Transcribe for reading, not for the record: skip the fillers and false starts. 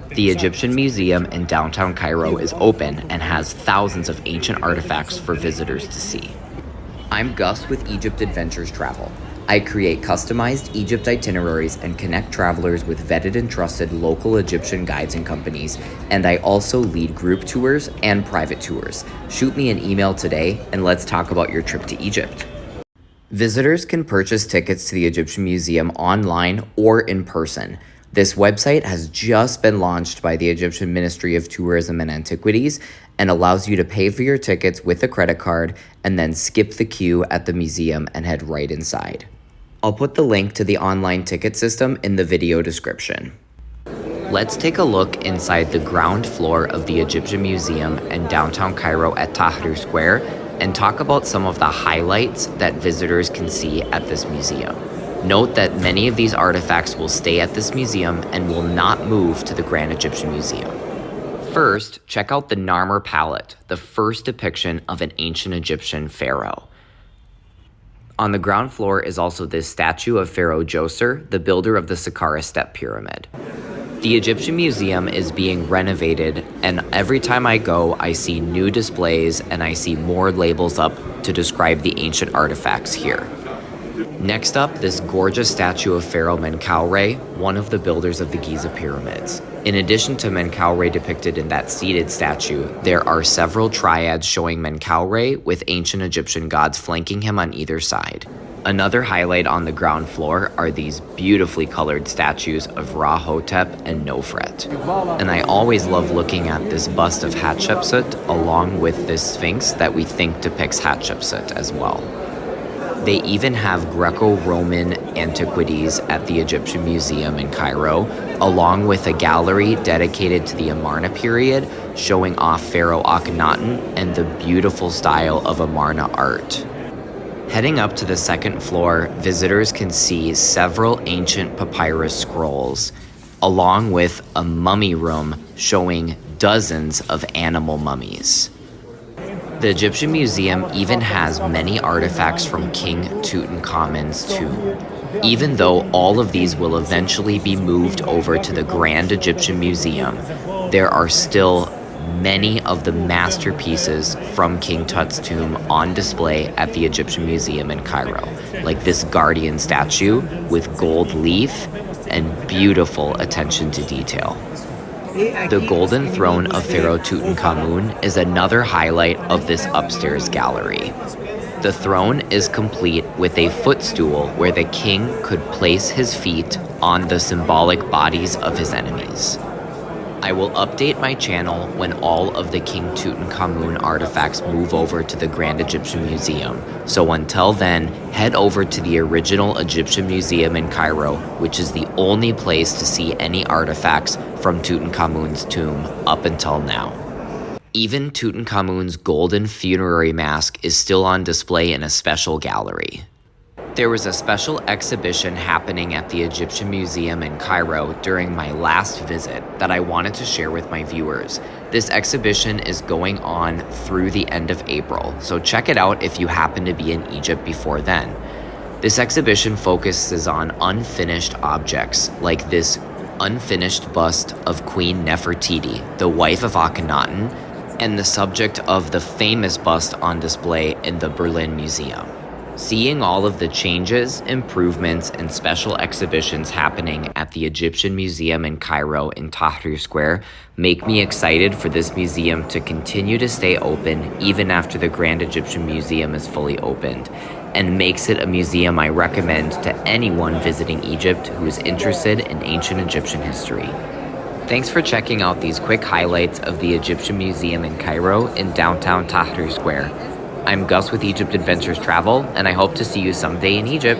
The Egyptian Museum in downtown Cairo is open and has thousands of ancient artifacts for visitors to see. I'm Gus with Egypt Adventures Travel. I create customized Egypt itineraries and connect travelers with vetted and trusted local Egyptian guides and companies, and I also lead group tours and private tours. Shoot me an email today and let's talk about your trip to Egypt. Visitors can purchase tickets to the Egyptian Museum online or in person. This website has just been launched by the Egyptian Ministry of Tourism and Antiquities and allows you to pay for your tickets with a credit card and then skip the queue at the museum and head right inside. I'll put the link to the online ticket system in the video description. Let's take a look inside the ground floor of the Egyptian Museum in downtown Cairo at Tahrir Square and talk about some of the highlights that visitors can see at this museum. Note that many of these artifacts will stay at this museum and will not move to the Grand Egyptian Museum. First, check out the Narmer Palette, the first depiction of an ancient Egyptian pharaoh. On the ground floor is also this statue of Pharaoh Djoser, the builder of the Saqqara Step Pyramid. The Egyptian Museum is being renovated, and every time I go, I see new displays and I see more labels up to describe the ancient artifacts here. Next up, this gorgeous statue of Pharaoh Menkaure, one of the builders of the Giza pyramids. In addition to Menkaure depicted in that seated statue, there are several triads showing Menkaure with ancient Egyptian gods flanking him on either side. Another highlight on the ground floor are these beautifully colored statues of Ra-Hotep and Nofret. And I always love looking at this bust of Hatshepsut along with this Sphinx that we think depicts Hatshepsut as well. They even have Greco-Roman antiquities at the Egyptian Museum in Cairo, along with a gallery dedicated to the Amarna period, showing off Pharaoh Akhenaten and the beautiful style of Amarna art. Heading up to the second floor, visitors can see several ancient papyrus scrolls, along with a mummy room showing dozens of animal mummies. The Egyptian Museum even has many artifacts from King Tutankhamun's tomb. Even though all of these will eventually be moved over to the Grand Egyptian Museum, there are still many of the masterpieces from King Tut's tomb on display at the Egyptian Museum in Cairo, like this guardian statue with gold leaf and beautiful attention to detail. The golden throne of Pharaoh Tutankhamun is another highlight of this upstairs gallery. The throne is complete with a footstool where the king could place his feet on the symbolic bodies of his enemies. I will update my channel when all of the King Tutankhamun artifacts move over to the Grand Egyptian Museum. So until then, head over to the original Egyptian Museum in Cairo, which is the only place to see any artifacts from Tutankhamun's tomb up until now. Even Tutankhamun's golden funerary mask is still on display in a special gallery. There was a special exhibition happening at the Egyptian Museum in Cairo during my last visit that I wanted to share with my viewers. This exhibition is going on through the end of April, so check it out if you happen to be in Egypt before then. This exhibition focuses on unfinished objects, like this unfinished bust of Queen Nefertiti, the wife of Akhenaten, and the subject of the famous bust on display in the Berlin Museum. Seeing all of the changes, improvements, and special exhibitions happening at the Egyptian Museum in Cairo in Tahrir Square make me excited for this museum to continue to stay open even after the Grand Egyptian Museum is fully opened, and makes it a museum I recommend to anyone visiting Egypt who is interested in ancient Egyptian history. Thanks for checking out these quick highlights of the Egyptian Museum in Cairo in downtown Tahrir Square. I'm Gus with Egypt Adventures Travel, and I hope to see you someday in Egypt.